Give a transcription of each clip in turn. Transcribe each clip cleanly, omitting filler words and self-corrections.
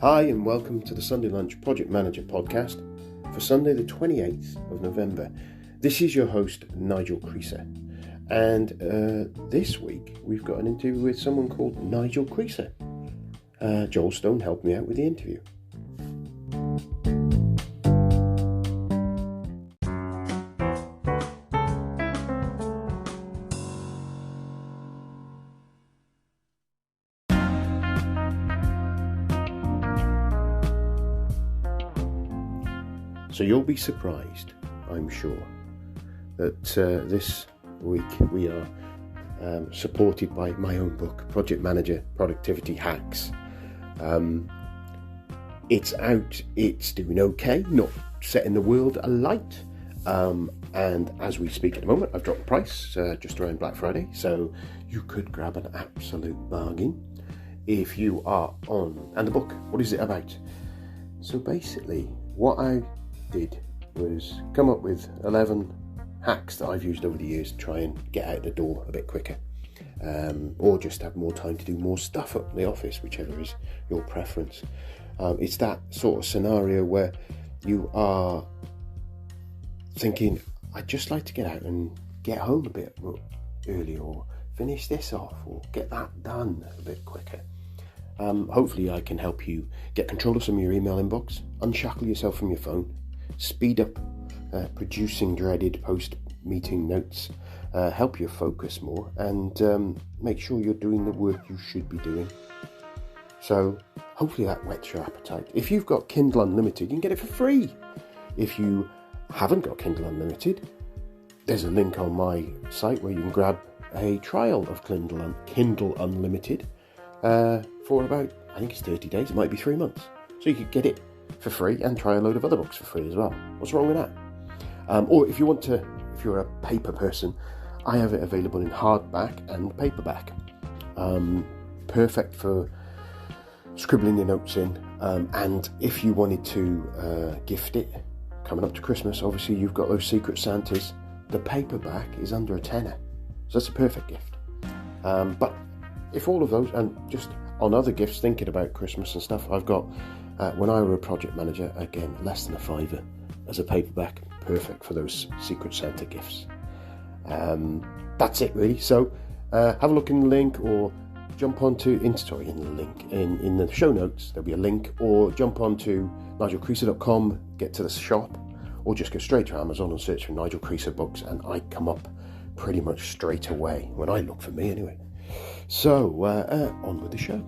Hi and welcome to the Sunday Lunch Project Manager podcast for Sunday the 28th of November. This is your host Nigel Creaser, and this week we've got an interview with someone called Nigel Creaser. Joel Stone helped me out with the interview. So you'll be surprised, I'm sure, that this week we are supported by my own book, Project Manager Productivity Hacks. It's out, it's doing okay, not setting the world alight. And as we speak at the moment, I've dropped the price just around Black Friday, so you could grab an absolute bargain if you are on. And the book, what is it about? So basically, what I did was come up with 11 hacks that I've used over the years to try and get out the door a bit quicker, or just have more time to do more stuff at the office, whichever is your preference. It's that sort of scenario where you are thinking, I'd just like to get out and get home a bit early, or finish this off, or get that done a bit quicker. Hopefully I can help you get control of some of your email inbox, unshackle yourself from your phone, speed up producing dreaded post-meeting notes, help you focus more, and make sure you're doing the work you should be doing. So hopefully that whets your appetite. If you've got Kindle Unlimited, you can get it for free. If you haven't got Kindle Unlimited, there's a link on my site where you can grab a trial of Kindle Unlimited for about, I think it's 30 days, it might be 3 months. So you could get it for free and try a load of other books for free as well. What's wrong with that? Or if you're a paper person, I have it available in hardback and paperback. Perfect for scribbling your notes in. And if you wanted to gift it, coming up to Christmas, obviously you've got those Secret Santas. The paperback is under a tenner. So that's a perfect gift. But if all of those, and just on other gifts, thinking about Christmas and stuff, I've got When I Were a Project Manager, again, less than a £5 as a paperback, perfect for those Secret Santa gifts. That's it really. So have a look in the link, or jump onto in the show notes. There'll be a link, or jump onto nigelcreaser.com, get to the shop, or just go straight to Amazon and search for Nigel Creaser books, and I come up pretty much straight away when I look for me anyway. So on with the show.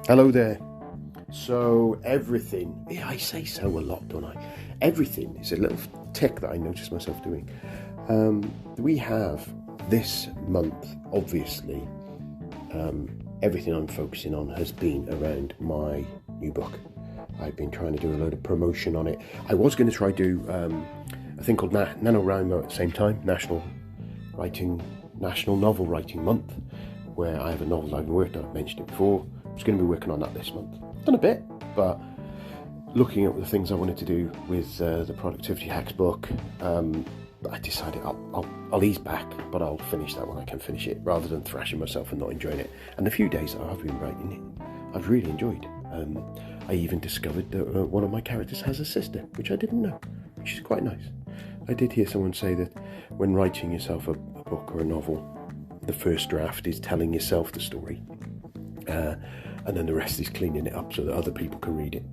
Hello there. So everything, I say so a lot, don't I? Everything is a little tick that I notice myself doing. We have this month, obviously, everything I'm focusing on has been around my new book. I've been trying to do a load of promotion on it. I was going to try do a thing called NaNoWriMo at the same time, National Novel Writing Month, where I have a novel I've been working on. I've mentioned it before. I was going to be working on that this month. Done a bit, but looking at the things I wanted to do with the Productivity Hacks book, I decided I'll ease back, but I'll finish that when I can finish it, rather than thrashing myself and not enjoying it. And the few days that I've been writing it, I've really enjoyed. I even discovered that one of my characters has a sister, which I didn't know, which is quite nice. I did hear someone say that when writing yourself a book or a novel, the first draft is telling yourself the story. And then the rest is cleaning it up so that other people can read it.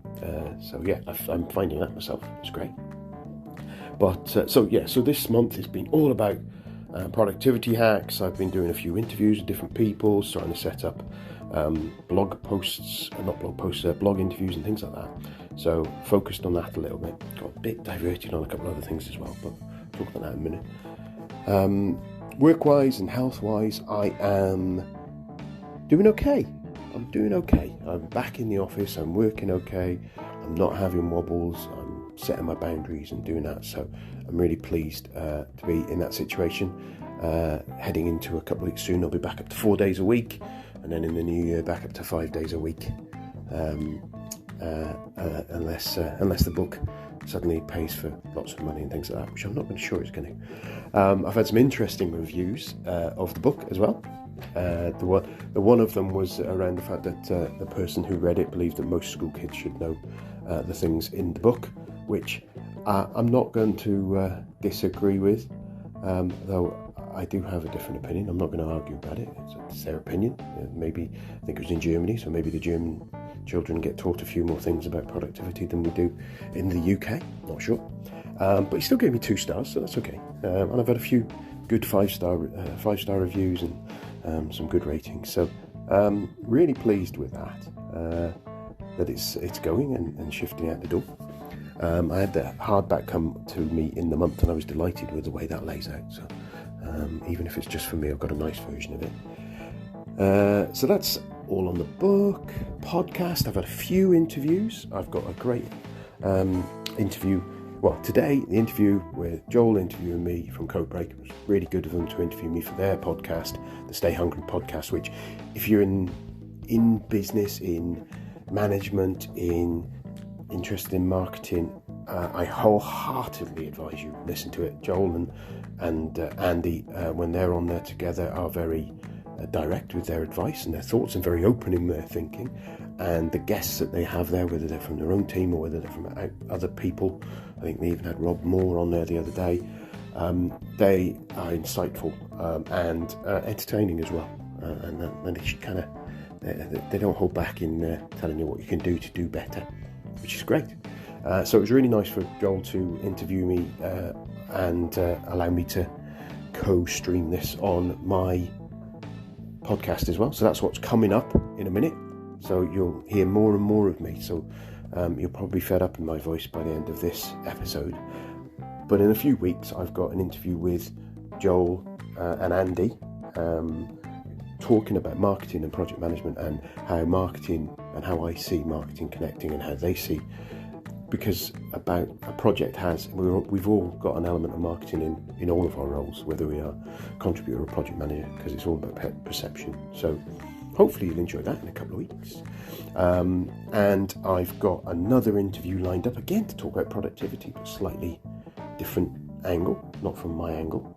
So yeah, I'm finding that myself. It's great. But so this month has been all about productivity hacks. I've been doing a few interviews with different people, starting to set up blog interviews and things like that. So focused on that a little bit. Got a bit diverted on a couple of other things as well, but I'll talk about that in a minute. Work-wise and health-wise, I am doing okay. I'm back in the office, I'm working okay, I'm not having wobbles, I'm setting my boundaries and doing that, so I'm really pleased to be in that situation. Heading into a couple of weeks soon, I'll be back up to 4 days a week, and then in the new year back up to 5 days a week, unless the book suddenly pays for lots of money and things like that, which I'm not really sure it's going to. I've had some interesting reviews of the book as well. The one of them was around the fact that the person who read it believed that most school kids should know the things in the book, which I'm not going to disagree with, though I do have a different opinion. I'm not going to argue about it. It's their opinion. Maybe, I think it was in Germany, so maybe the German children get taught a few more things about productivity than we do in the UK. Not sure. But he still gave me 2 stars, so that's okay. And I've had a few good five-star reviews and some good ratings. So really pleased with that it's going and shifting out the door. I had the hardback come to me in the month, and I was delighted with the way that lays out. So even if it's just for me, I've got a nice version of it. So that's all on the book. Podcast, I've had a few interviews. I've got a great interview. Well, today, the interview with Joel interviewing me from Codebreak. It was really good of them to interview me for their podcast, the Stay Hungry podcast, which if you're in business, in management, interested in marketing, I wholeheartedly advise you listen to it. Joel and Andy, when they're on there together, are very direct with their advice and their thoughts, and very open in their thinking. And the guests that they have there, whether they're from their own team or whether they're from other people, I think they even had Rob Moore on there the other day. They are insightful and entertaining as well, and they don't hold back in telling you what you can do to do better, which is great. So it was really nice for Joel to interview me and allow me to co-stream this on my podcast as well. So that's what's coming up in a minute. So you'll hear more and more of me. So you'll probably be fed up in my voice by the end of this episode. But in a few weeks, I've got an interview with Joel and Andy talking about marketing and project management, and how marketing and how I see marketing connecting and how they see. Because about a project we've all got an element of marketing in all of our roles, whether we are contributor or project manager, because it's all about perception. So hopefully you'll enjoy that in a couple of weeks. And I've got another interview lined up again to talk about productivity, but slightly different angle, not from my angle.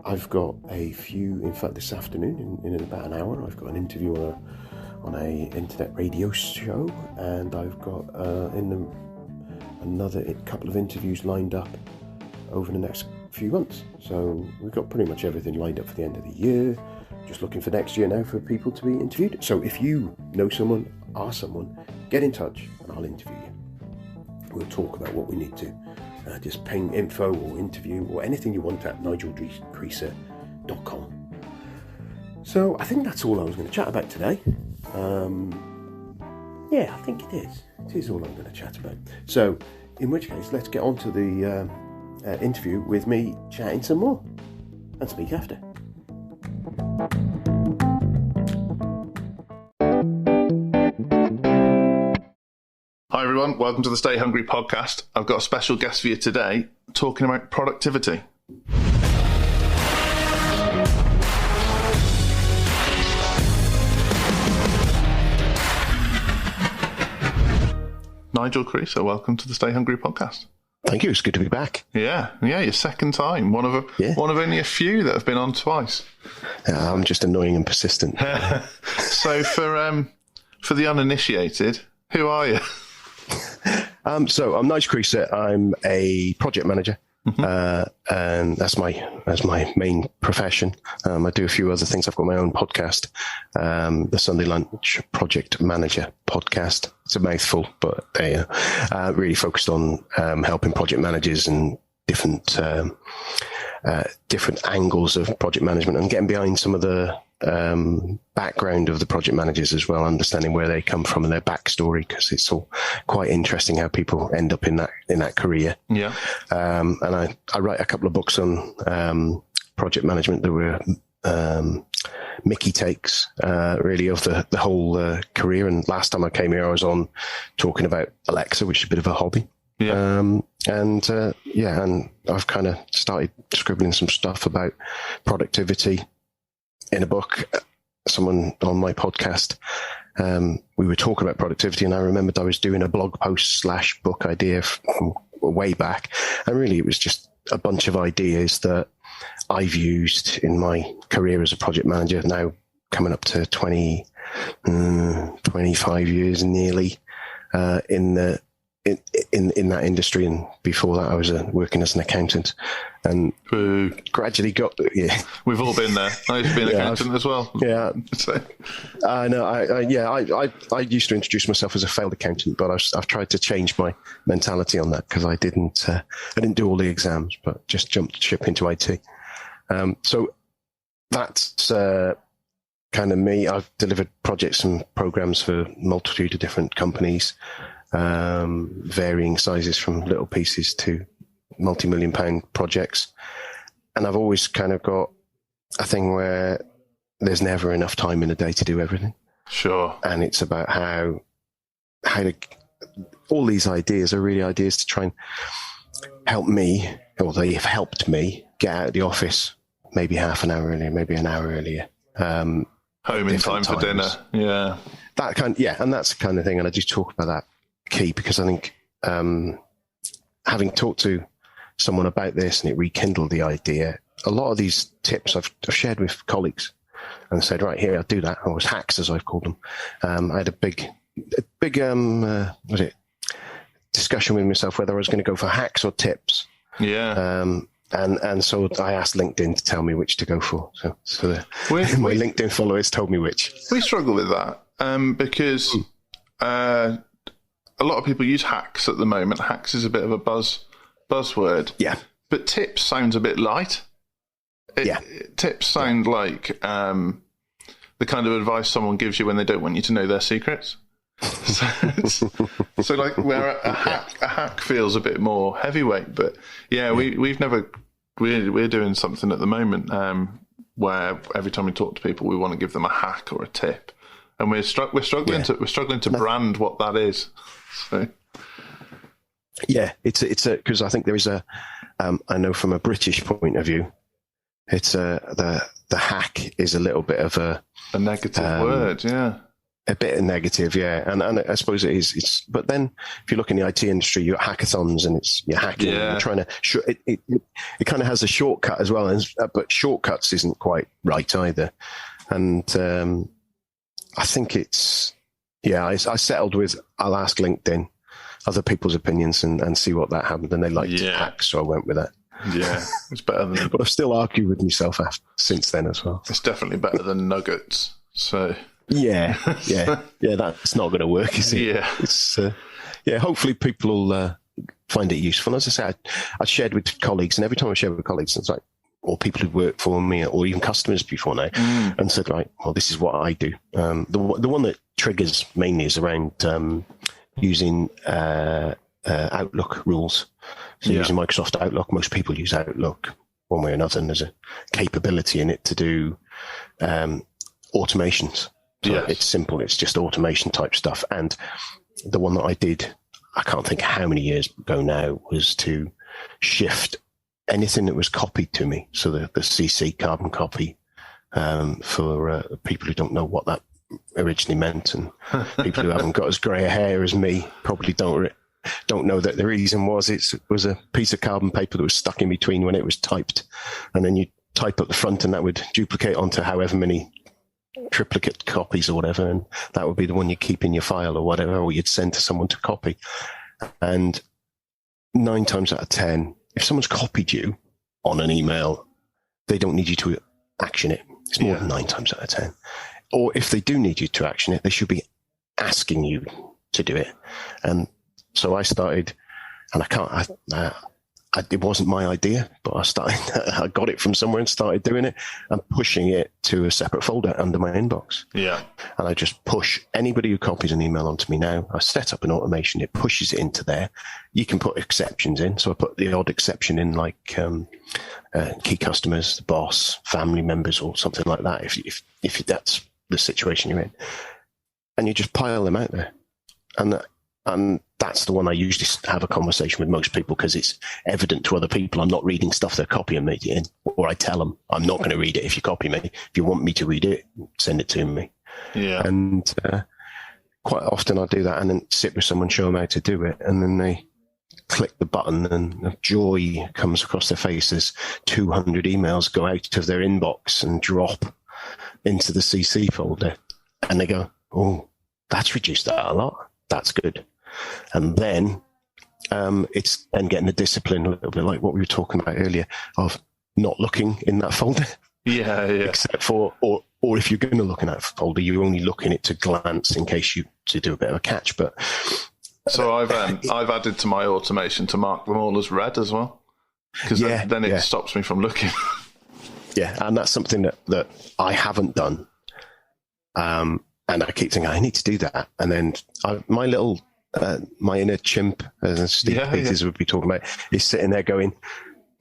I've got a few, in fact this afternoon, in about an hour, I've got an interview on a internet radio show, and I've got another couple of interviews lined up over the next few months. So we've got pretty much everything lined up for the end of the year. Just looking for next year now for people to be interviewed. So if you know someone, are someone, get in touch and I'll interview you. We'll talk about what we need to. Just ping info or interview or anything you want at nigeldreeser.com. So I think that's all I was going to chat about today. Yeah, I think it is. It is all I'm going to chat about. So, in which case, let's get on to the interview with me chatting some more, and speak after. Hi everyone, welcome to the Stay Hungry podcast. I've got a special guest for you today, talking about productivity. Nigel Creaser, welcome to the Stay Hungry podcast. Thank you. It's good to be back. Yeah, your second time. One of only a few that have been on twice. I'm just annoying and persistent. So for the uninitiated, who are you? So I'm Nigel Creaser. I'm a project manager. And that's my main profession. I do a few other things. I've got my own podcast, the Sunday Lunch Project Manager podcast. It's a mouthful, but they really focused on helping project managers and different angles of project management, and getting behind some of the background of the project managers as well, understanding where they come from and their backstory, because it's all quite interesting how people end up in that career. Yeah. And I write a couple of books on project management that were Mickey takes really of the whole career. And last time I came here, I was on talking about Alexa, which is a bit of a hobby. Yeah. And and I've kind of started scribbling some stuff about productivity in a book. Someone on my podcast, we were talking about productivity, and I remembered I was doing a blog post / book idea from way back. And really, it was just a bunch of ideas that I've used in my career as a project manager, now coming up to 25 years nearly in that industry, and before that I was working as an accountant, and gradually got We've all been there. I used to be an accountant as well. Yeah, So. No, I used to introduce myself as a failed accountant, but I've tried to change my mentality on that, because I didn't do all the exams, but just jumped ship into IT. So that's kind of me. I've delivered projects and programs for a multitude of different companies. Varying sizes from little pieces to multi-million-pound projects. And I've always kind of got a thing where there's never enough time in a day to do everything. Sure. And it's about how to, all these ideas are really ideas to try and help me, or they have helped me get out of the office maybe half an hour earlier, maybe an hour earlier. Home in time for dinner. Yeah. That kind, and that's the kind of thing. And I just talk about that key, because I think having talked to someone about this and it rekindled the idea, a lot of these tips I've shared with colleagues and said, right, here, I'll do that. Or hacks, as I've called them. I had a big discussion with myself whether I was going to go for hacks or tips. Yeah. And so I asked LinkedIn to tell me which to go for. So my LinkedIn followers told me which. We struggle with that because a lot of people use hacks at the moment. Hacks is a bit of a buzzword. Yeah. But tips sounds a bit light. Tips sound like the kind of advice someone gives you when they don't want you to know their secrets. So like where a hack feels a bit more heavyweight. But we're doing something at the moment where every time we talk to people, we want to give them a hack or a tip. And we're struggling to brand what that is. So. Yeah, it's because I think there is I know from a British point of view, it's the hack is a little bit of a negative word, yeah. A bit of negative, yeah, and I suppose it is. It's but then if you look in the IT industry, you're at hackathons and you're hacking. Yeah. You're trying to it kind of has a shortcut as well, but shortcuts isn't quite right either. And I think it's I settled with I'll ask LinkedIn other people's opinions and see what that happened, and they liked hacks, so I went with that. Yeah, it's better than. But I've still argued with myself since then as well. It's definitely better than nuggets. So. Yeah, that's not going to work, is it? Yeah. It's, hopefully people will find it useful. As I said, I shared with colleagues, and every time I share with colleagues, it's like, or people who work for me, or even customers before now, and said, right, well, this is what I do. The one that triggers mainly is around using Outlook rules. So using Microsoft Outlook, most people use Outlook one way or another, and there's a capability in it to do automations. So it's simple. It's just automation type stuff. And the one that I did, I can't think how many years ago now, was to shift anything that was copied to me. So the CC carbon copy, for people who don't know what that originally meant, and people who haven't got as grey a hair as me probably don't know that the reason was it was a piece of carbon paper that was stuck in between when it was typed, and then you type at the front and that would duplicate onto however many triplicate copies or whatever, and that would be the one you keep in your file or whatever, or you'd send to someone to copy. And 9 times out of 10, if someone's copied you on an email, they don't need you to action it. It's more than 9 times out of 10. Or if they do need you to action it, they should be asking you to do it. And so I started, and it wasn't my idea, but I got it from somewhere and started doing it and pushing it to a separate folder under my inbox. Yeah. And I just push anybody who copies an email onto me now. I set up an automation. It pushes it into there. You can put exceptions in. So I put the odd exception in, like key customers, the boss, family members, or something like that, if that's the situation you're in. And you just pile them out there. And that's the one I usually have a conversation with most people, because it's evident to other people I'm not reading stuff they're copying me in, or I tell them I'm not going to read it if you copy me. If you want me to read it, send it to me. Yeah. And quite often I do that and then sit with someone, show them how to do it, and then they click the button and joy comes across their faces. 200 emails go out of their inbox and drop into the CC folder, and they go, oh, that's reduced that a lot. That's good. And then it's then getting the discipline, a little bit like what we were talking about earlier, of not looking in that folder. Yeah. Except for, or if you're going to look in that folder, you're only looking it to glance in case you to do a bit of a catch. But so I've added to my automation to mark them all as red as well, because then it stops me from looking. Yeah, and that's something that I haven't done. And I keep thinking I need to do that, and then my little. My inner chimp, as Steve Peters would be talking about, is sitting there going,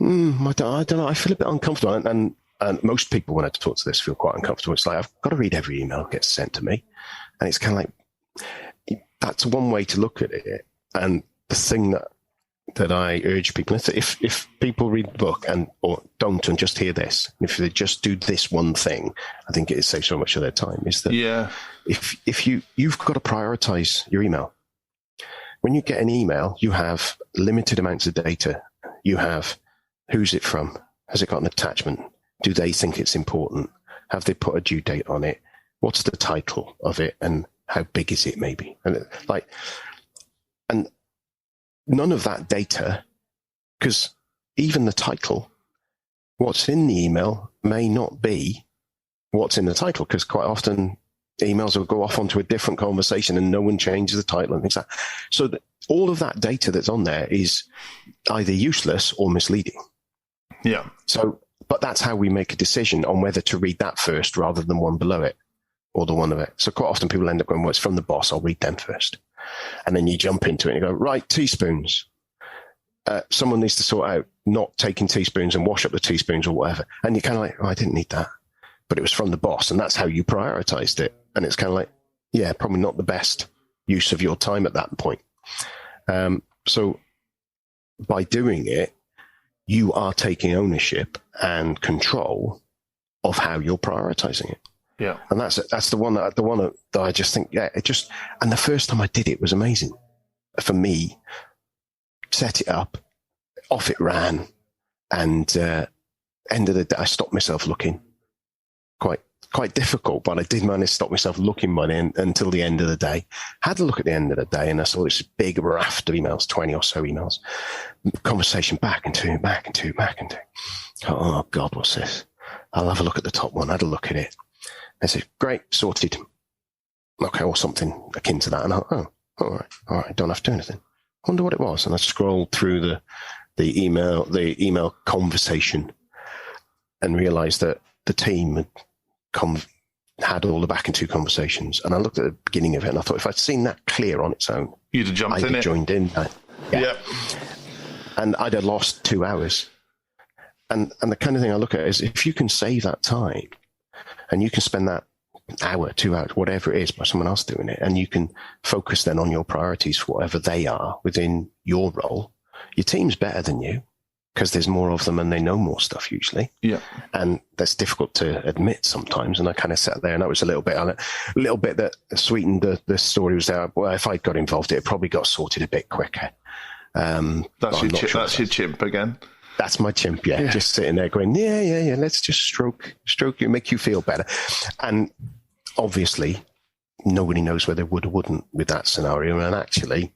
I don't know, I feel a bit uncomfortable. And most people, when I talk to this, feel quite uncomfortable. It's like, I've got to read every email that gets sent to me. And it's kind of like, that's one way to look at it. And the thing that I urge people, if people read the book or don't and just hear this, if they just do this one thing, I think it saves so much of their time, is that if you've got to prioritize your email. When you get an email, you have limited amounts of data. You have, who's it from? Has it got an attachment? Do they think it's important? Have they put a due date on it? What's the title of it? And how big is it maybe? And none of that data, because even the title, what's in the email may not be what's in the title, because quite often emails will go off onto a different conversation and no one changes the title and things like that. So all of that data that's on there is either useless or misleading. Yeah. So, but that's how we make a decision on whether to read that first rather than one below it or the one of it. So quite often people end up going, well, it's from the boss, I'll read them first. And then you jump into it and you go, right, teaspoons. Someone needs to sort out not taking teaspoons and wash up the teaspoons or whatever. And you're kind of like, oh, I didn't need that. But it was from the boss, and that's how you prioritized it. And it's kind of like, yeah, probably not the best use of your time at that point. So by doing it, you are taking ownership and control of how you're prioritizing it. Yeah. And that's the one that I just think, and the first time I did it was amazing for me. Set it up, off it ran, and end of the day, I stopped myself looking. Quite difficult, but I did manage to stop myself looking by the until the end of the day. Had a look at the end of the day, and I saw this big raft of emails, 20 or so emails. Conversation back and two. Oh, God, what's this? I'll have a look at the top one. I had a look at it. I said, great, sorted. Okay, or something akin to that. And I thought, oh, all right, don't have to do anything. Wonder what it was. And I scrolled through the email conversation and realized that the team had all the back and two conversations. And I looked at the beginning of it and I thought, if I'd seen that clear on its own, you'd have jumped I'd in have it. joined in. Yeah. And I'd have lost 2 hours. And the kind of thing I look at is, if you can save that time and you can spend that hour, 2 hours, whatever it is, by someone else doing it, and you can focus then on your priorities for whatever they are within your role, your team's better than you, because there's more of them and they know more stuff usually. Yeah. And that's difficult to admit sometimes. And I kind of sat there, and that was a little bit that sweetened the story was there. Well, if I'd got involved, it probably got sorted a bit quicker. That's your chimp again. That's my chimp, yeah. Just sitting there going, yeah. Let's just stroke you, make you feel better. And obviously, nobody knows whether it would or wouldn't with that scenario. And actually,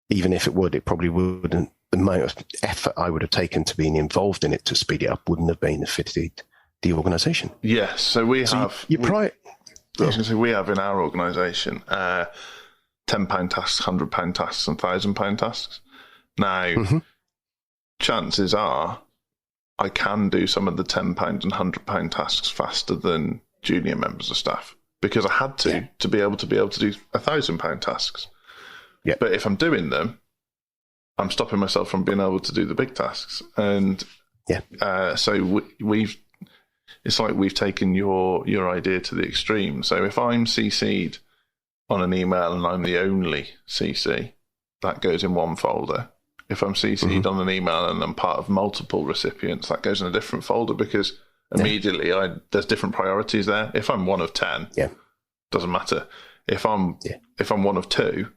even if it would, it probably wouldn't. The amount of effort I would have taken to being involved in it to speed it up wouldn't have benefited the organisation. Yes, so we have. I was going to say, we have in our organisation £10 tasks, £100 tasks, and £1,000 tasks. Now, chances are I can do some of the £10 and £100 tasks faster than junior members of staff, because I had to be able to do £1,000 tasks. Yeah. But if I'm doing them, I'm stopping myself from being able to do the big tasks. And so it's like we've taken your idea to the extreme. So if I'm CC'd on an email and I'm the only CC, that goes in one folder. If I'm CC'd on an email and I'm part of multiple recipients, that goes in a different folder, because immediately there's different priorities there. If I'm one of 10, doesn't matter. If I'm one of 2,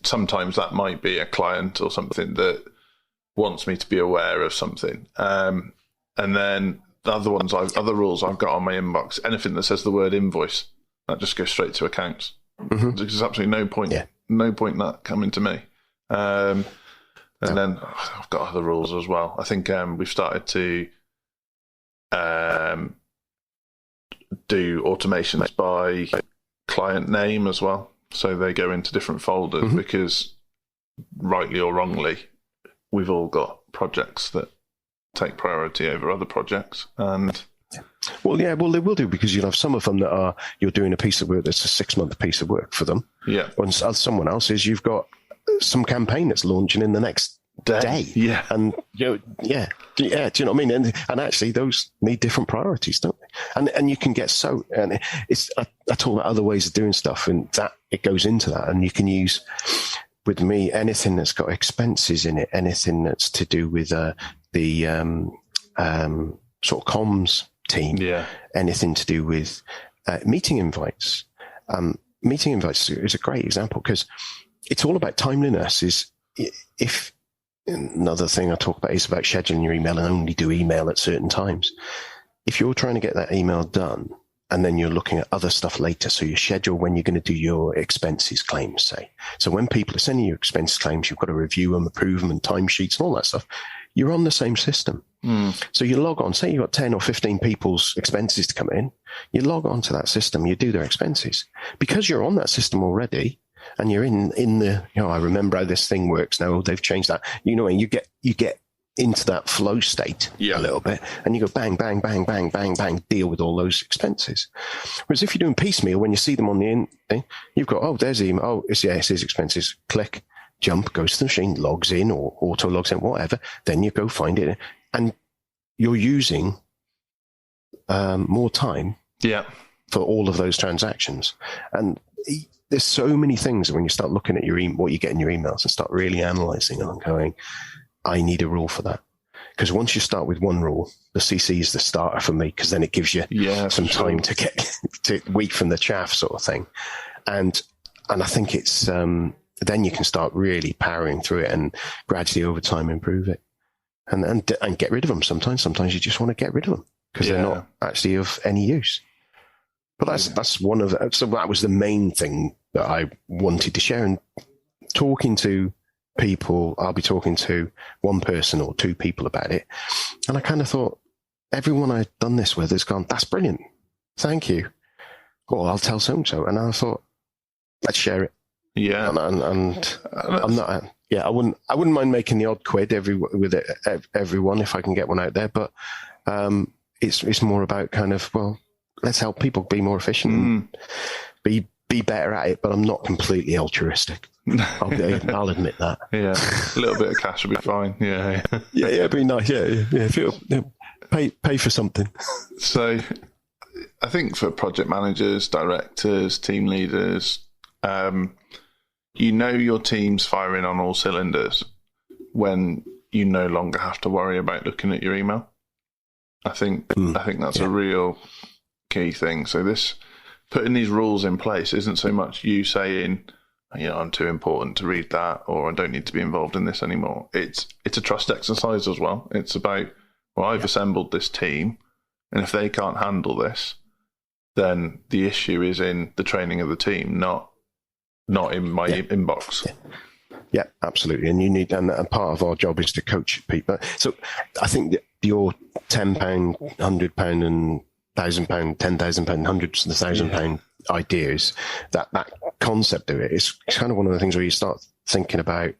sometimes that might be a client or something that wants me to be aware of something. And then the other rules I've got on my inbox, anything that says the word invoice, that just goes straight to accounts. There's absolutely no point in that coming to me. And then I've got other rules as well. I think we've started to do automations by client name as well. So they go into different folders, because rightly or wrongly, we've all got projects that take priority over other projects. And well, they will do, because you'll have some of them that are, you're doing a piece of work that's a 6-month piece of work for them. Yeah. When someone else is, you've got some campaign that's launching in the next day. Yeah. And do you know what I mean? And actually those need different priorities, don't they? And you can get and it's, I talk about other ways of doing stuff, and that it goes into that, and you can use, with me, anything that's got expenses in it, anything that's to do with the sort of comms team, anything to do with meeting invites. Meeting invites is a great example, because it's all about timeliness. If another thing I talk about is about scheduling your email and only do email at certain times. If you're trying to get that email done, and then you're looking at other stuff later, so you schedule when you're going to do your expenses claims, say. So when people are sending you expense claims, you've got to review them, approve them, and timesheets and all that stuff. You're on the same system. So you log on, say you've got 10 or 15 people's expenses to come in. You log on to that system, you do their expenses. Because you're on that system already, and you're in the, I remember how this thing works now. They've changed that. And you get into that flow state a little bit, and you go bang, bang, bang, bang, bang, bang, deal with all those expenses. Whereas if you're doing piecemeal, when you see them on the thing, you've got, there's the email. It's his expenses. Click, jump, goes to the machine, logs in, or auto logs in, whatever. Then you go find it, and you're using more time for all of those transactions. And there's so many things when you start looking at what you get in your emails and start really analyzing and going, I need a rule for that. Because once you start with one rule, the CC is the starter for me, because then it gives you some time to get to wheat from the chaff sort of thing. And I think it's then you can start really powering through it and gradually over time improve it. And get rid of them sometimes. Sometimes you just want to get rid of them because they're not actually of any use. But that's one of the, so that was the main thing that I wanted to share. And talking to people, I'll be talking to one person or 2 people about it. And I kind of thought, everyone I've done this with has gone, that's brilliant. Thank you. Or I'll tell so-and-so. And I thought, let's share it. Yeah. And I'm not, I wouldn't mind making the odd quid with everyone if I can get one out there. But it's more about kind of, let's help people be more efficient and be better at it, but I'm not completely altruistic. I'll admit that. Yeah, a little bit of cash would be fine. Yeah, it'd be nice. Pay for something. So, I think for project managers, directors, team leaders, your team's firing on all cylinders when you no longer have to worry about looking at your email. I think that's a real key thing. So putting these rules in place isn't so much you saying, I'm too important to read that, or I don't need to be involved in this anymore. It's a trust exercise as well. It's about, I've assembled this team, and if they can't handle this, then the issue is in the training of the team, not in my inbox. Yeah, absolutely. And you need, and part of our job is to coach people. So I think that your £10, £100 and £1,000, £10,000, hundreds of £1,000 ideas, that concept of it is kind of one of the things where you start thinking about.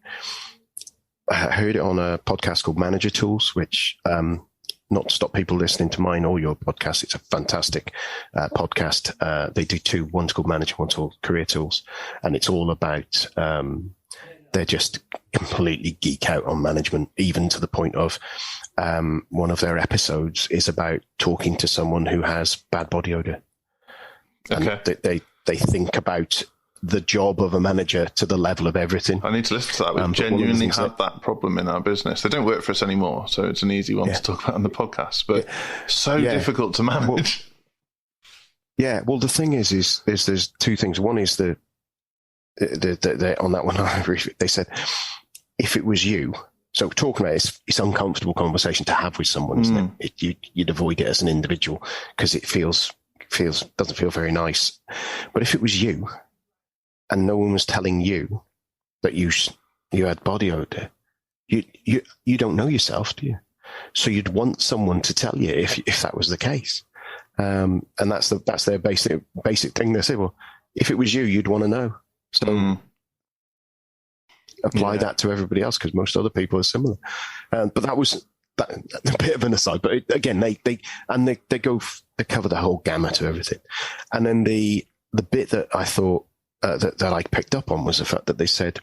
I heard it on a podcast called Manager Tools, which not to stop people listening to mine or your podcast. It's a fantastic podcast. They do 2. One's called Manager, one's called Career Tools, and it's all about. They're just completely geek out on management, even to the point of one of their episodes is about talking to someone who has bad body odor. Okay. And they think about the job of a manager to the level of everything. I need to listen to that. We genuinely have that problem in our business. They don't work for us anymore, so it's an easy one to talk about on the podcast, but difficult to manage. Well, the thing is there's two things. One is the on that one, they said, if it was you, so talking about it's uncomfortable conversation to have with someone, isn't it? You'd avoid it as an individual because it doesn't feel very nice. But if it was you and no one was telling you that you had body odor, you don't know yourself, do you? So you'd want someone to tell you if that was the case. And that's their basic thing. They say, well, if it was you, you'd want to know. So apply that to everybody else because most other people are similar. But that was a bit of an aside. But again, they cover the whole gamut of everything. And then the bit that I thought that I picked up on was the fact that they said,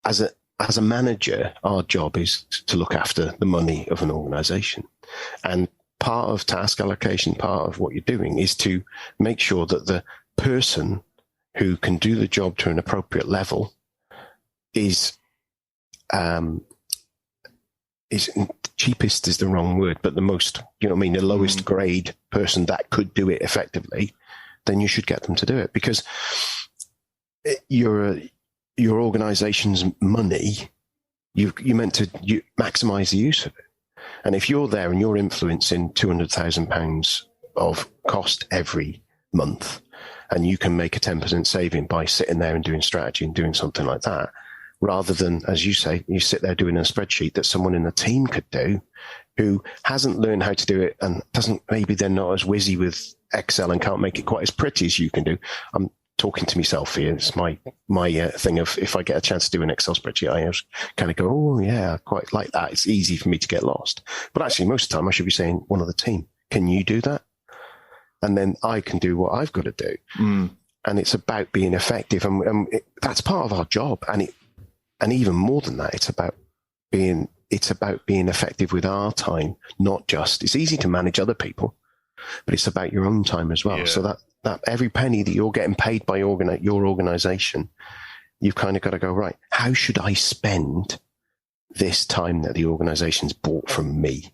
as a manager, our job is to look after the money of an organization. And part of task allocation, part of what you're doing is to make sure that the person who can do the job to an appropriate level is cheapest is the wrong word, but the most, the lowest grade person that could do it effectively, then you should get them to do it because your organization's money, you're meant to maximize the use of it. And if you're there and you're influencing £200,000 of cost every month, and you can make a 10% saving by sitting there and doing strategy and doing something like that, rather than, as you say, you sit there doing a spreadsheet that someone in the team could do who hasn't learned how to do it and maybe they're not as whizzy with Excel and can't make it quite as pretty as you can do. I'm talking to myself here. It's my thing of if I get a chance to do an Excel spreadsheet, I kind of go, oh yeah, I quite like that. It's easy for me to get lost. But actually, most of the time I should be saying, one of the team, can you do that? And then I can do what I've got to do. And it's about being effective. And that's part of our job. And even more than that, it's about being effective with our time, not just, it's easy to manage other people, but it's about your own time as well. Yeah. So that every penny that you're getting paid by your organization, you've kind of got to go, right, how should I spend this time that the organization's bought from me?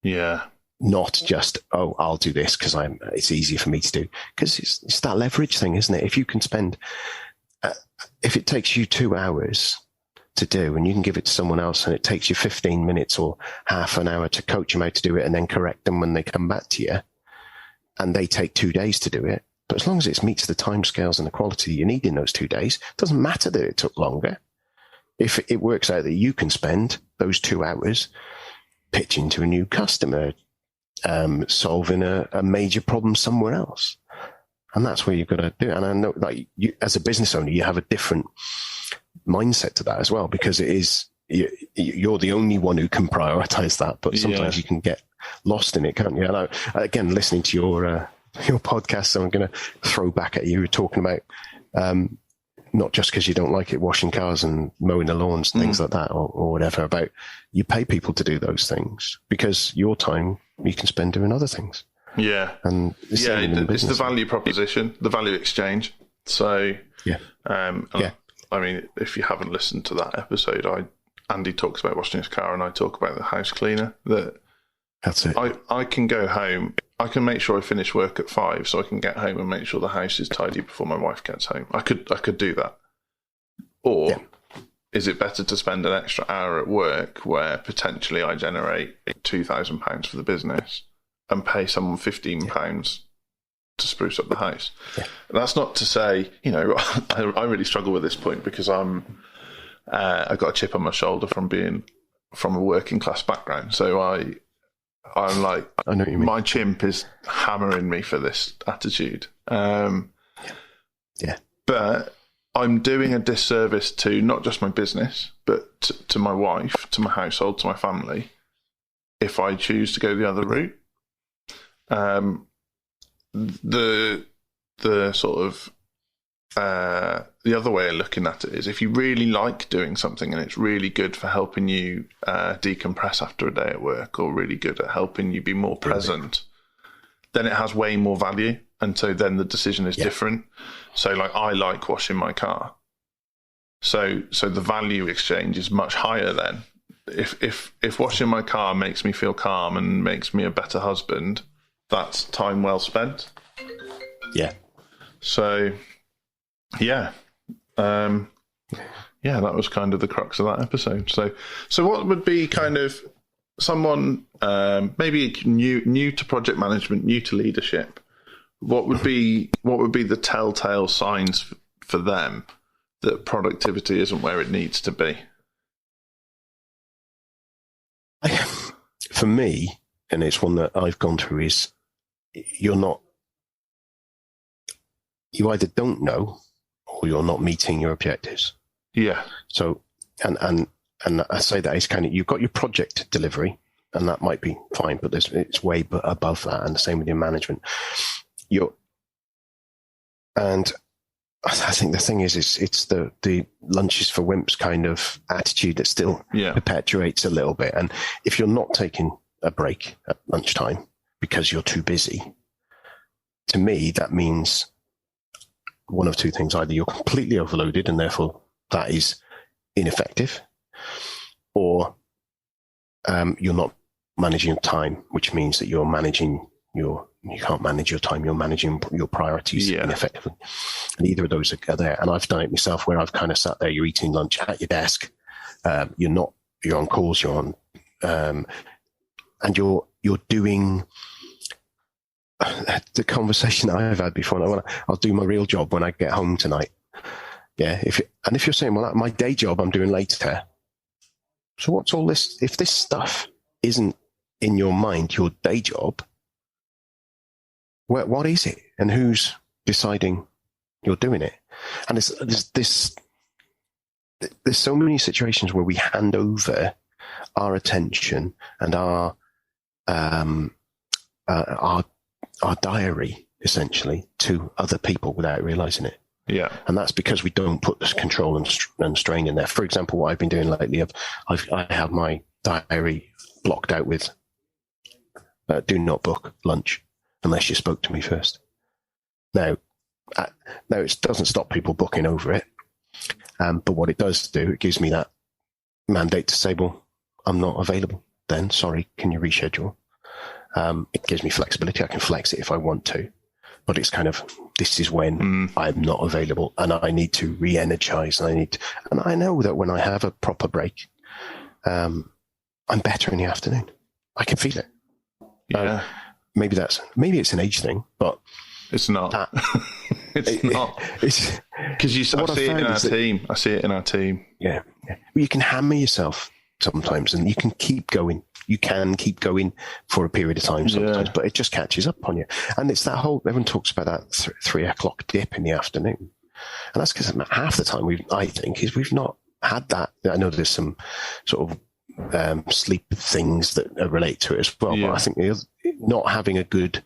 Yeah. Not just, oh, I'll do this because it's easier for me to do. Because it's that leverage thing, isn't it? If you can spend, if it takes you 2 hours to do and you can give it to someone else and it takes you 15 minutes or half an hour to coach them how to do it and then correct them when they come back to you, and they take 2 days to do it. But as long as it meets the timescales and the quality you need in those 2 days, it doesn't matter that it took longer. If it works out that you can spend those 2 hours pitching to a new customer, solving a major problem somewhere else. And that's where you've got to do it. And I know, like, you, as a business owner, you have a different mindset to that as well, because it is, you're the only one who can prioritize that. But sometimes you can get lost in it, can't you? And again, listening to your podcast, so I'm going to throw back at you talking about, not just because you don't like it, washing cars and mowing the lawns, things like that, or whatever, about you pay people to do those things because your time you can spend doing other things. Yeah. And it's the value proposition, the value exchange. So, I mean, if you haven't listened to that episode, Andy talks about washing his car and I talk about the house cleaner. That's it. I can go home. I can make sure I finish work at 5 so I can get home and make sure the house is tidy before my wife gets home. I could do that. Or is it better to spend an extra hour at work where potentially I generate £2,000 for the business and pay someone £15 to spruce up the house? Yeah. That's not to say, I really struggle with this point because I've got a chip on my shoulder from being from a working class background. So I'm like, I know what you mean. My chimp is hammering me for this attitude. But I'm doing a disservice to not just my business, but to my wife, to my household, to my family, if I choose to go the other route. The sort of the other way of looking at it is if you really like doing something and it's really good for helping you decompress after a day at work, or really good at helping you be more present, then it has way more value. And so then the decision is different. So like I like washing my car. So the value exchange is much higher then. If washing my car makes me feel calm and makes me a better husband, that's time well spent. Yeah. So, yeah. That was kind of the crux of that episode. So what would be kind of someone maybe new to project management, new to leadership? What would be the telltale signs for them that productivity isn't where it needs to be? For me, and it's one that I've gone through, is you either don't know or you're not meeting your objectives. Yeah. So, and I say that it's kind of, you've got your project delivery, and that might be fine, but it's way above that, and the same with your management. And I think the thing is it's the lunches for wimps kind of attitude that still perpetuates a little bit. And if you're not taking a break at lunchtime because you're too busy, to me, that means one of two things. Either you're completely overloaded and therefore that is ineffective, or you're not managing your time, which means that you can't manage your time, you're managing your priorities ineffectively. And either of those are there. And I've done it myself where I've kind of sat there, you're eating lunch at your desk, you're on calls, you're on, and you're doing the conversation I've had before. I'll do my real job when I get home tonight. Yeah. If you're saying, well, my day job I'm doing later. So what's all this? If this stuff isn't in your mind, your day job, what is it? And who's deciding you're doing it? And there's so many situations where we hand over our attention and our diary essentially to other people without realizing it. Yeah. And that's because we don't put this control and strain in there. For example, what I've been doing lately, I have my diary blocked out with do not book lunch unless you spoke to me first. Now it doesn't stop people booking over it. But what it does do, it gives me that mandate to say, well, I'm not available then. Sorry, can you reschedule? It gives me flexibility. I can flex it if I want to. But it's kind of, this is when I'm not available and I need to re-energize. And I know that when I have a proper break, I'm better in the afternoon. I can feel it. Yeah. Maybe it's an age thing, but it's not. It's not. It's because I see it in our team. Yeah. Well, you can hammer yourself sometimes, and you can keep going. You can keep going for a period of time sometimes, but it just catches up on you. And it's that whole, everyone talks about that 3 o'clock dip in the afternoon. And that's because half the time we've not had that. I know there's some sort of sleep things that relate to it as well, but I think not having a good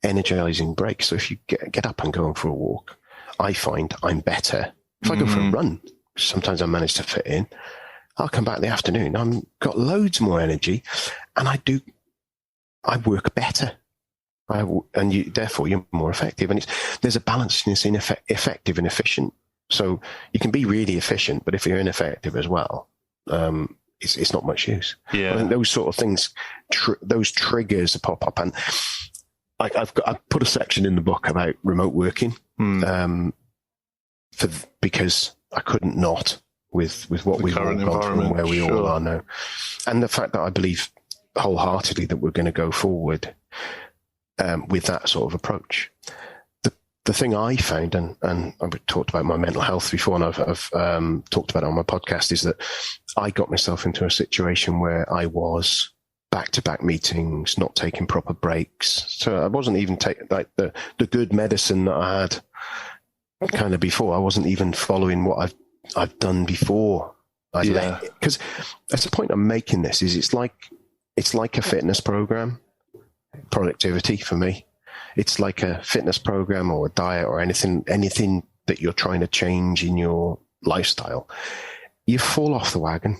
energizing break. So if you get up and go for a walk, I find I'm better. If I go for a run, sometimes I manage to fit in, I'll come back in the afternoon. I've got loads more energy, and I work better. Therefore you're more effective. And there's a balance in effective and efficient. So you can be really efficient, but if you're ineffective as well, it's not much use. Yeah. I think those sort of things, those triggers pop up. And I've put a section in the book about remote working, because I couldn't not with what we've all gone through and where we all are now. And the fact that I believe wholeheartedly that we're going to go forward with that sort of approach. The thing I found, and I've talked about my mental health before, and I've talked about it on my podcast, is that I got myself into a situation where I was back-to-back meetings, not taking proper breaks. So I wasn't even taking like the good medicine that I had kind of before. I wasn't even following what I've done before. Because that's the point I'm making. This is it's like a fitness program. Productivity for me, it's like a fitness program or a diet or anything that you're trying to change in your lifestyle. You fall off the wagon.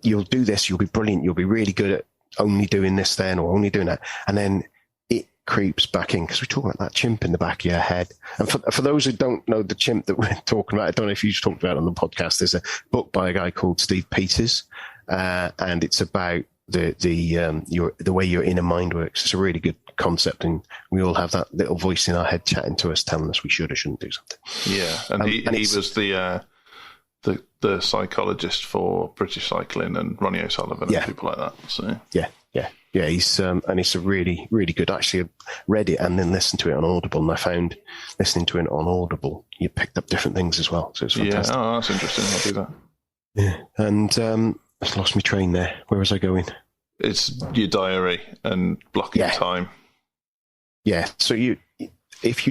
You'll do this. You'll be brilliant. You'll be really good at only doing this then, or only doing that, and then it creeps back in, because we're talking about that chimp in the back of your head. And for those who don't know the chimp that we're talking about, I don't know if you've talked about it on the podcast. There's a book by a guy called Steve Peters, and it's about the way your inner mind works. It's a really good concept, and we all have that little voice in our head chatting to us, telling us we should or shouldn't do something. Yeah, and he was the psychologist for British Cycling and Ronnie O'Sullivan and people like that. So yeah. He's and it's a really, really good. Actually, I read it and then listened to it on Audible, and I found listening to it on Audible, you picked up different things as well. So it's fantastic. Yeah, that's interesting. I'll do that. Yeah, and I've lost my train there. Where was I going? It's your diary and blocking time. Yeah. So if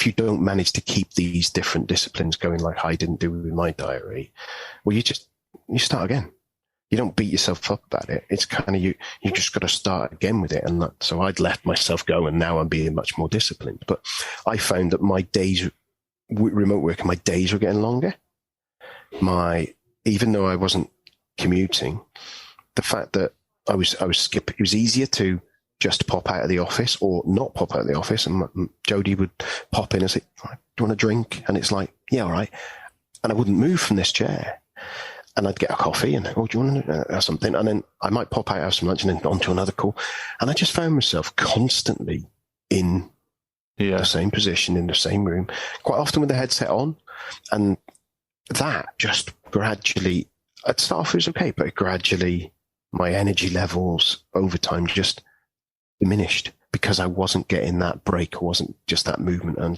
you don't manage to keep these different disciplines going, like I didn't do with my diary, well, you start again. You don't beat yourself up about it. It's kind of you just got to start again with it. And so I'd let myself go, and now I'm being much more disciplined. But I found that my days, remote working, my days were getting longer. Even though I wasn't commuting, the fact that I was skipping, it was easier to just pop out of the office or not pop out of the office. And Jodie would pop in and say, do you want a drink? And it's like, yeah, all right. And I wouldn't move from this chair. And I'd get a coffee and, do you want to something? And then I might pop out, have some lunch, and then on to another call. And I just found myself constantly in the same position, in the same room, quite often with the headset on. And that just gradually, at start off it was okay, but gradually my energy levels over time just diminished because I wasn't getting that break. Or wasn't just that movement, and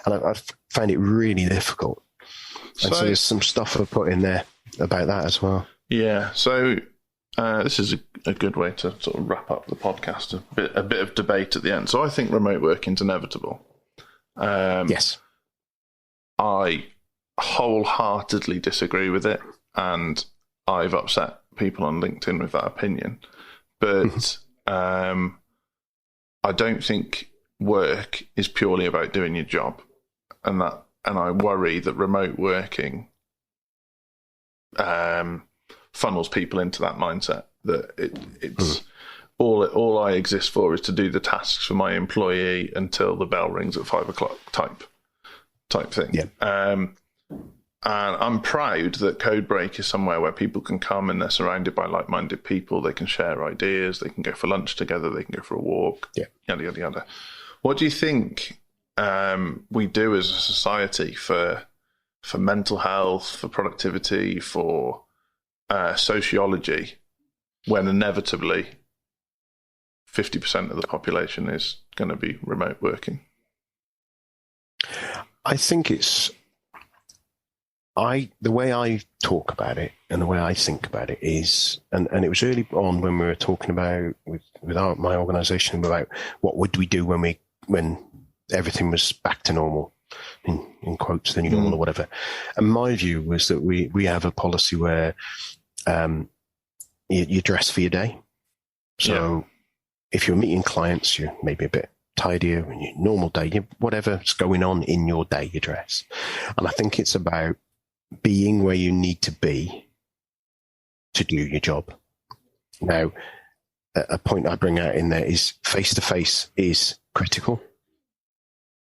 I found it really difficult. And so there's some stuff I put in there about that as well. Yeah. So this is a good way to sort of wrap up the podcast. A bit of debate at the end. So I think remote working's inevitable. Yes. I wholeheartedly disagree with it, and I've upset people on LinkedIn with that opinion. But I don't think work is purely about doing your job, and I worry that remote working funnels people into that mindset that it's all I exist for is to do the tasks for my employee until the bell rings at 5 o'clock type thing. Yeah. And I'm proud that Codebreak is somewhere where people can come and they're surrounded by like-minded people. They can share ideas. They can go for lunch together. They can go for a walk. Yeah. Yada, yada, yada. What do you think we do as a society for mental health, for productivity, for sociology, when inevitably 50% of the population is going to be remote working? I think the way I talk about it and the way I think about it is, and it was early on when we were talking about with my organisation about what would we do when everything was back to normal, in quotes, the new normal or whatever. And my view was that we have a policy where you dress for your day. So if you're meeting clients, you're maybe a bit tidier in your normal day, whatever's going on in your day, you dress. And I think it's about being where you need to be to do your job. Now, a point I bring out in there is face-to-face is critical,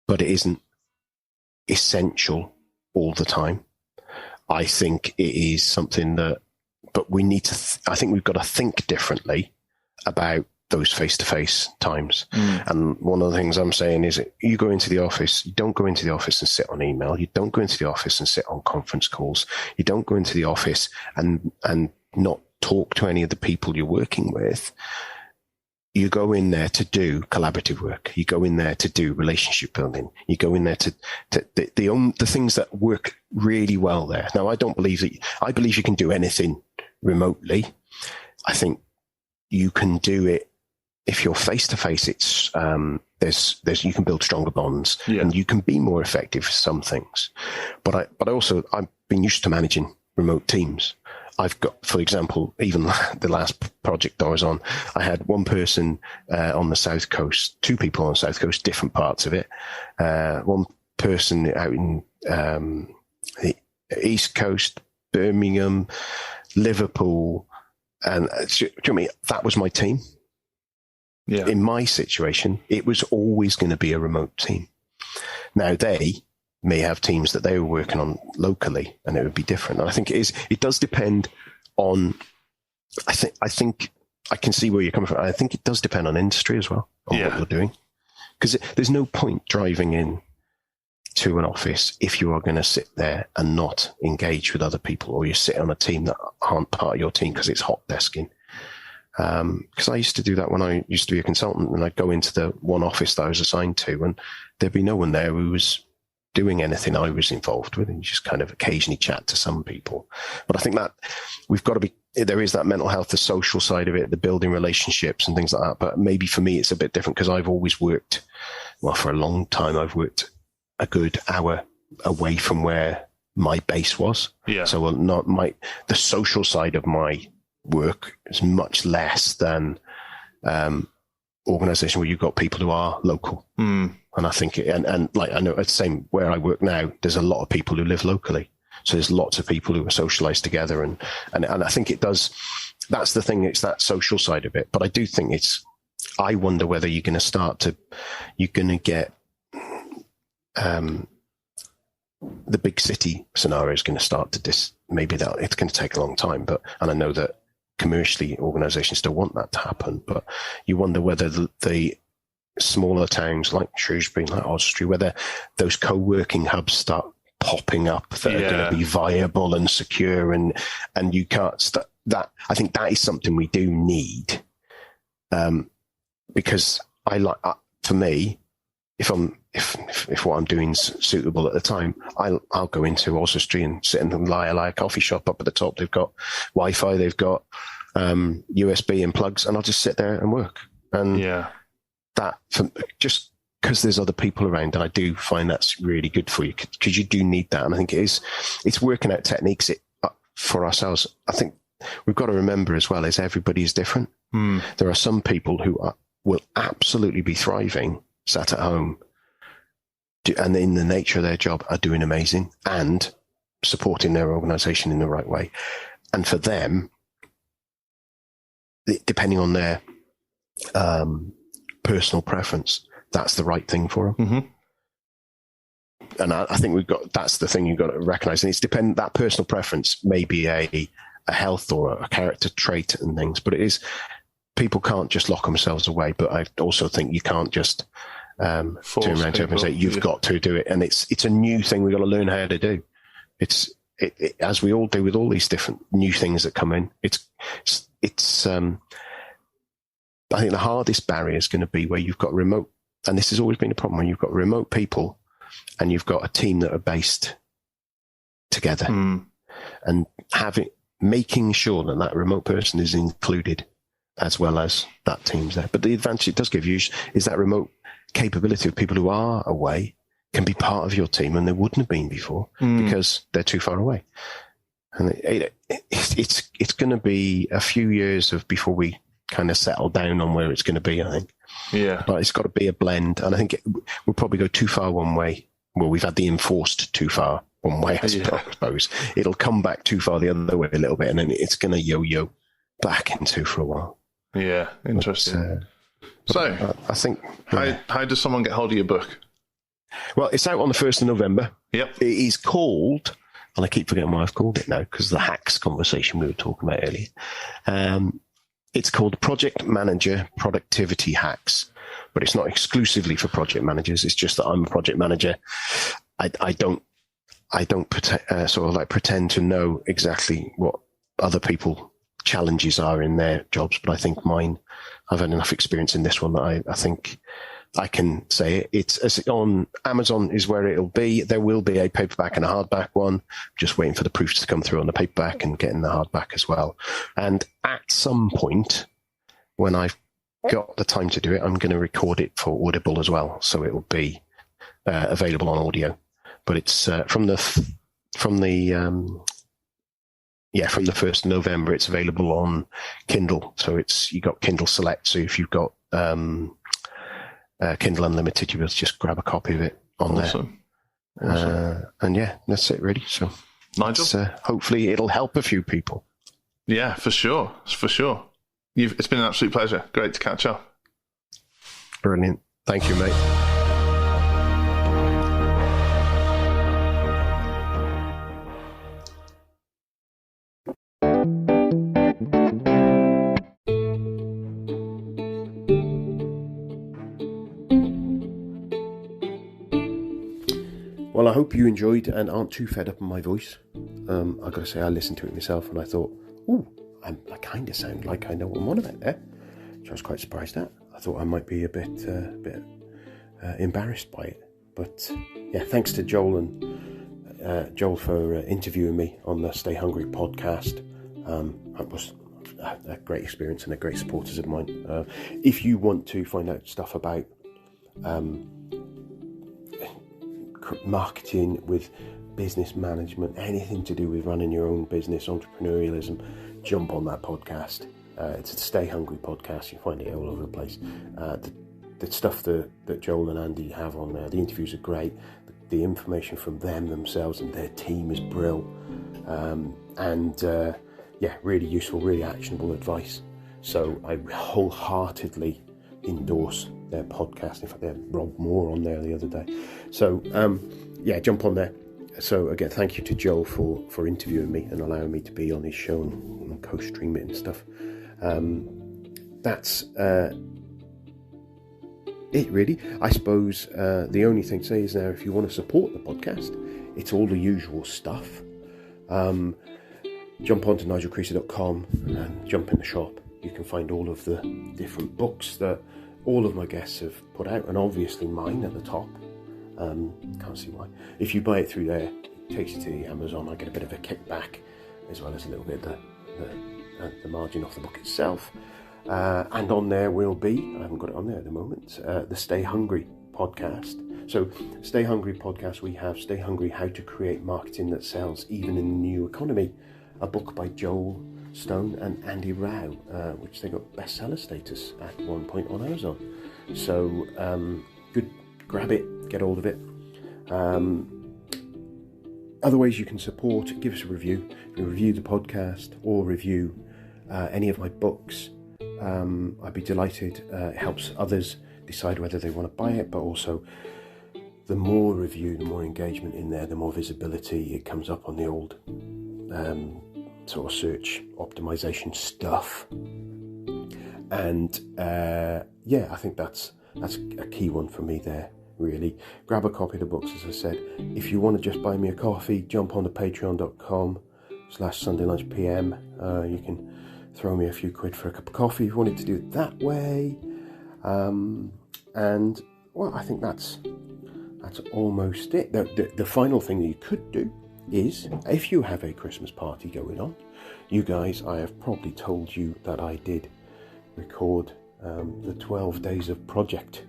but it isn't essential all the time. I think it is something but we need to, I think we've got to think differently about those face-to-face times. And one of the things I'm saying is that you go into the office, you don't go into the office and sit on email. You don't go into the office and sit on conference calls. You don't go into the office and not talk to any of the people you're working with. You go in there to do collaborative work. You go in there to do relationship building. You go in there to the things that work really well there. Now, I believe you can do anything remotely. I think you can do it if you're face to face. It's there's you can build stronger bonds and you can be more effective for some things. But I've been used to managing remote teams. I've got, for example, even the last project I was on, I had one person on the South Coast, two people on the South Coast, different parts of it. One person out in the East Coast, Birmingham, Liverpool, And do you know what I mean? That was my team. Yeah. In my situation, it was always going to be a remote team. Now, they may have teams that they were working on locally, and it would be different. And I think it does depend on, I think I can see where you're coming from. I think it does depend on industry as well, on what you're doing. Because there's no point driving in to an office if you are going to sit there and not engage with other people, or you sit on a team that aren't part of your team because it's hot desking. Because I used to do that when I used to be a consultant, and I'd go into the one office that I was assigned to, and there'd be no one there who was doing anything I was involved with, and you just kind of occasionally chat to some people. But I think that there is that mental health, the social side of it, the building relationships and things like that. But maybe for me, it's a bit different because I've always worked, for a long time, I've worked a good hour away from where my base was. Yeah. So the social side of my work is much less than organization where you've got people who are local. And I think, and like, I know it's the same where I work now, there's a lot of people who live locally. So there's lots of people who are socialized together. And I think it does, that's the thing, it's that social side of it. But I do think I wonder whether you're going to get, the big city scenario is going to start to maybe that it's going to take a long time, and I know that commercially organizations still want that to happen, but you wonder whether the smaller towns like Shrewsbury, like Oswestry, whether those co-working hubs start popping up that are going to be viable and secure, and you can't that. I think that is something we do need, because for me, if what I'm doing is suitable at the time, I'll go into Oswestry and sit in a coffee shop up at the top. They've got Wi-Fi, they've got USB and plugs, and I'll just sit there and work. And that, just because there's other people around, and I do find that's really good for you, because you do need that. And I think it's working out techniques for ourselves. I think we've got to remember as well is everybody is different. There are some people who will absolutely be thriving sat at home, and in the nature of their job are doing amazing and supporting their organization in the right way. And for them, depending on their personal preference, that's the right thing for them. And I think that's the thing you've got to recognize. And it's that personal preference may be a health or a character trait and things, but people can't just lock themselves away. But I also think you can't just turn around to them and say, you've got to do it. And it's a new thing we've got to learn how to do. It's as we all do with all these different new things that come in. I think the hardest barrier is going to be where you've got remote, and this has always been a problem, when you've got remote people and you've got a team that are based together, and making sure that remote person is included as well as that team's there. But the advantage it does give you is that remote capability of people who are away can be part of your team, and they wouldn't have been before because they're too far away. And it's going to be a few years before we kind of settle down on where it's going to be, I think. Yeah. But it's got to be a blend. And I think we'll probably go too far one way. Well, we've had the enforced too far one way, I suppose. It'll come back too far the other way a little bit, and then it's going to yo-yo back into for a while. Yeah, interesting. So, I think... How does someone get hold of your book? Well, it's out on the 1st of November. Yep. It is called, and I keep forgetting what I've called it now, because of the hacks conversation we were talking about earlier. It's called Project Manager Productivity Hacks, but it's not exclusively for project managers. It's just that I'm a project manager. I don't pretend to know exactly what other people challenges are in their jobs, but I think I've had enough experience in this one that I think I can say it. It's on Amazon is where it'll be. There will be a paperback and a hardback one. Just waiting for the proofs to come through on the paperback and getting the hardback as well. And at some point, when I've got the time to do it, I'm going to record it for Audible as well. So it will be available on audio. But it's from the 1st of November, it's available on Kindle. So you got Kindle Select. So if you've got Kindle Unlimited, you'll just grab a copy of it on there. Awesome. And that's it really. So Nigel? hopefully it'll help a few people. Yeah, for sure. It's been an absolute pleasure. Great to catch up. Brilliant. Thank you, mate. Well, I hope you enjoyed and aren't too fed up on my voice. I've got to say, I listened to it myself and I thought, I kind of sound like I know what I'm on about there, which I was quite surprised at. I thought I might be a bit embarrassed by it. But yeah, thanks to Joel for interviewing me on the Stay Hungry podcast. It was a great experience and a great supporters of mine. If you want to find out stuff about marketing, with business management, anything to do with running your own business, entrepreneurialism, jump on that podcast. It's a Stay Hungry podcast. You find it all over the place. The stuff that Joel and Andy have on there, the interviews are great. The information from them themselves and their team is brilliant. Really useful, really actionable advice. So I wholeheartedly endorse their podcast. In fact, they had Rob Moore on there the other day. So jump on there. So again, thank you to Joel for interviewing me and allowing me to be on his show and co-stream it and stuff. That's it really. I suppose the only thing to say is now, if you want to support the podcast, it's all the usual stuff. Jump onto nigelcreasy.com and jump in the shop. You can find all of the different books that all of my guests have put out, and obviously mine at the top. Can't see why. If you buy it through there, it takes you to the Amazon. I get a bit of a kickback, as well as a little bit of the margin off the book itself. And on there will be, I haven't got it on there at the moment, the Stay Hungry podcast. So Stay Hungry podcast, we have Stay Hungry, How to Create Marketing That Sells Even in the New Economy, a book by Joel Stone and Andy Rao, which they got bestseller status at one point on Amazon. So good, grab it, get hold of it. Other ways you can support: give us a review. You review the podcast or review any of my books. I'd be delighted. It helps others decide whether they want to buy it, but also the more review, the more engagement in there, the more visibility it comes up on the old sort of search optimization stuff. And I think that's a key one for me there, really. Grab a copy of the books, as I said. If you want to just buy me a coffee, jump on to patreon.com/SundayLunchPM. You can throw me a few quid for a cup of coffee if you wanted to do it that way. I think that's almost it. The final thing that you could do is, if you have a Christmas party going on, you guys, I have probably told you that I did record the 12 Days of Project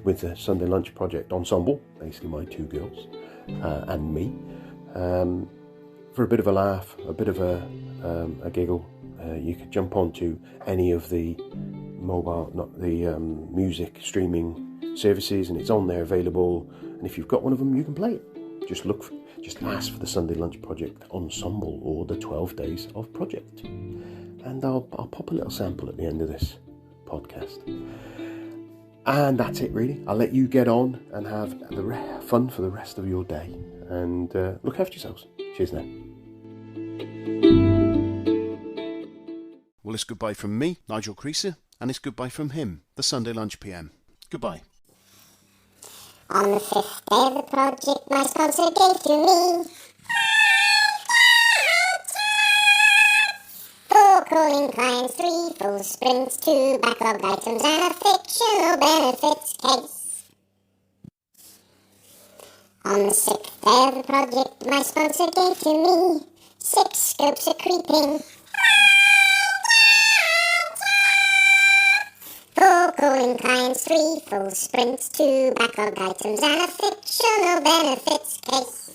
with the Sunday Lunch Project Ensemble, basically my two girls and me, for a bit of a laugh, a bit of a giggle. You could jump onto any of the music streaming services, and it's on there available. And if you've got one of them, you can play it. Just ask for the Sunday Lunch Project Ensemble or the 12 Days of Project, and I'll pop a little sample at the end of this podcast. And that's it, really. I'll let you get on and have fun for the rest of your day, and look after yourselves. Cheers now. Well, it's goodbye from me, Nigel Creasy, and it's goodbye from him, the Sunday Lunch PM. Goodbye. On the 5th day of the project, my sponsor gave to me 4 calling clients, 3 full sprints, 2 backlog items, and a fictional benefits case. On the 6th day of the project, my sponsor gave to me 6 scopes of creeping, 4 calling clients, 3 full sprints, 2 backlog items, and a fictional benefits case.